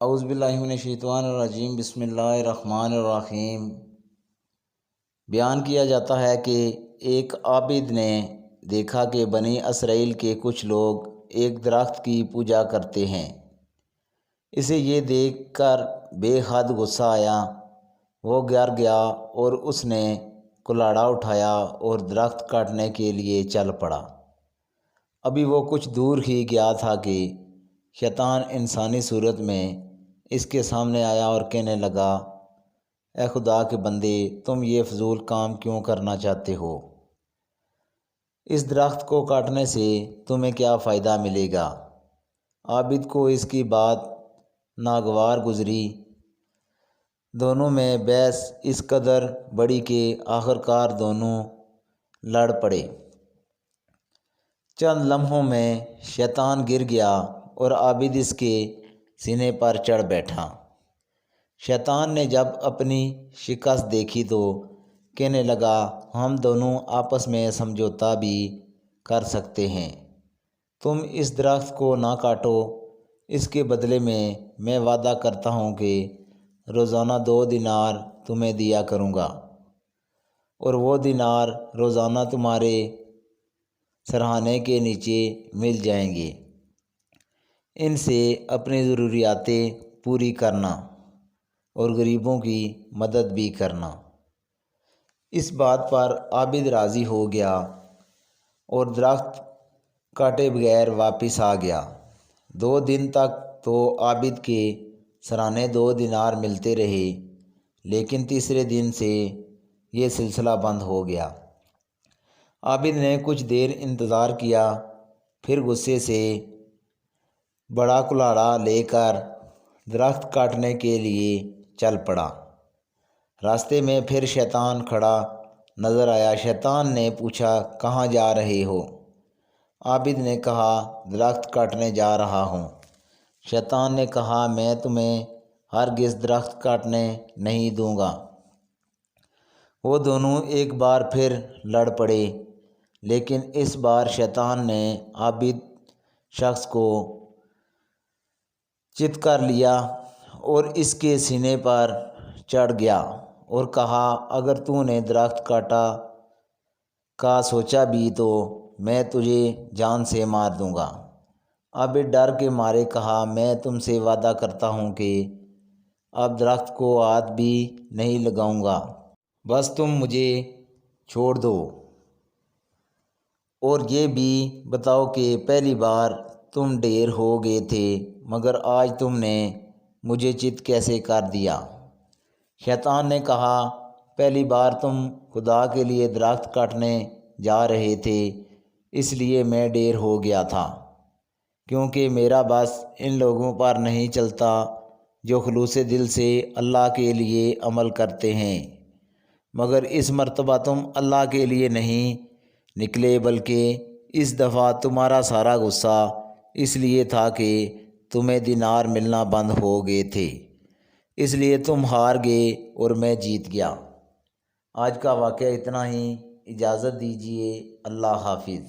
اعوذ باللہ من الشیطان الرجیم، بسم اللہ الرحمن الرحیم۔ بیان کیا جاتا ہے کہ ایک عابد نے دیکھا کہ بنی اسرائیل کے کچھ لوگ ایک درخت کی پوجا کرتے ہیں۔ اسے یہ دیکھ کر بے حد غصہ آیا۔ وہ گھر گیا اور اس نے کلاڑا اٹھایا اور درخت کاٹنے کے لیے چل پڑا۔ ابھی وہ کچھ دور ہی گیا تھا کہ شیطان انسانی صورت میں اس کے سامنے آیا اور کہنے لگا، اے خدا کے بندے، تم یہ فضول کام کیوں کرنا چاہتے ہو؟ اس درخت کو کاٹنے سے تمہیں کیا فائدہ ملے گا؟ عابد کو اس کی بات ناگوار گزری۔ دونوں میں بحث اس قدر بڑی کہ آخرکار دونوں لڑ پڑے۔ چند لمحوں میں شیطان گر گیا اور عابد اس کے سینے پر چڑھ بیٹھا۔ شیطان نے جب اپنی شکست دیکھی تو کہنے لگا، ہم دونوں آپس میں سمجھوتا بھی کر سکتے ہیں۔ تم اس درخت کو نہ کاٹو، اس کے بدلے میں وعدہ کرتا ہوں کہ روزانہ 2 دینار تمہیں دیا کروں گا، اور وہ دینار روزانہ تمہارے سرہانے کے نیچے مل جائیں گے۔ ان سے اپنی ضروریاتیں پوری کرنا اور غریبوں کی مدد بھی کرنا۔ اس بات پر عابد راضی ہو گیا اور درخت کاٹے بغیر واپس آ گیا۔ 2 دن تک تو عابد کے سرانے 2 دینار ملتے رہے، لیکن تیسرے دن سے یہ سلسلہ بند ہو گیا۔ عابد نے کچھ دیر انتظار کیا، پھر غصے سے بڑا کلاڑا لے کر درخت کاٹنے کے لیے چل پڑا۔ راستے میں پھر شیطان کھڑا نظر آیا۔ شیطان نے پوچھا، کہاں جا رہے ہو؟ عابد نے کہا، درخت کاٹنے جا رہا ہوں۔ شیطان نے کہا، میں تمہیں ہرگز درخت کاٹنے نہیں دوں گا۔ وہ دونوں ایک بار پھر لڑ پڑے، لیکن اس بار شیطان نے عابد شخص کو چت کر لیا اور اس کے سینے پر چڑھ گیا اور کہا، اگر تو نے درخت کاٹا کا سوچا بھی تو میں تجھے جان سے مار دوں گا۔ عابد ڈر کے مارے کہا، میں تم سے وعدہ کرتا ہوں کہ اب درخت کو ہاتھ بھی نہیں لگاؤں گا، بس تم مجھے چھوڑ دو۔ اور یہ بھی بتاؤ کہ پہلی بار تم ڈھیر ہو گئے تھے، مگر آج تم نے مجھے چت کیسے کر دیا؟ شیطان نے کہا، پہلی بار تم خدا کے لیے درخت کاٹنے جا رہے تھے، اس لیے میں ڈھیر ہو گیا تھا، کیونکہ میرا بس ان لوگوں پر نہیں چلتا جو خلوص دل سے اللہ کے لیے عمل کرتے ہیں۔ مگر اس مرتبہ تم اللہ کے لیے نہیں نکلے، بلکہ اس دفعہ تمہارا سارا غصہ اس لیے تھا کہ تمہیں دینار ملنا بند ہو گئے تھے، اس لیے تم ہار گئے اور میں جیت گیا۔ آج کا واقعہ اتنا ہی، اجازت دیجیے، اللہ حافظ۔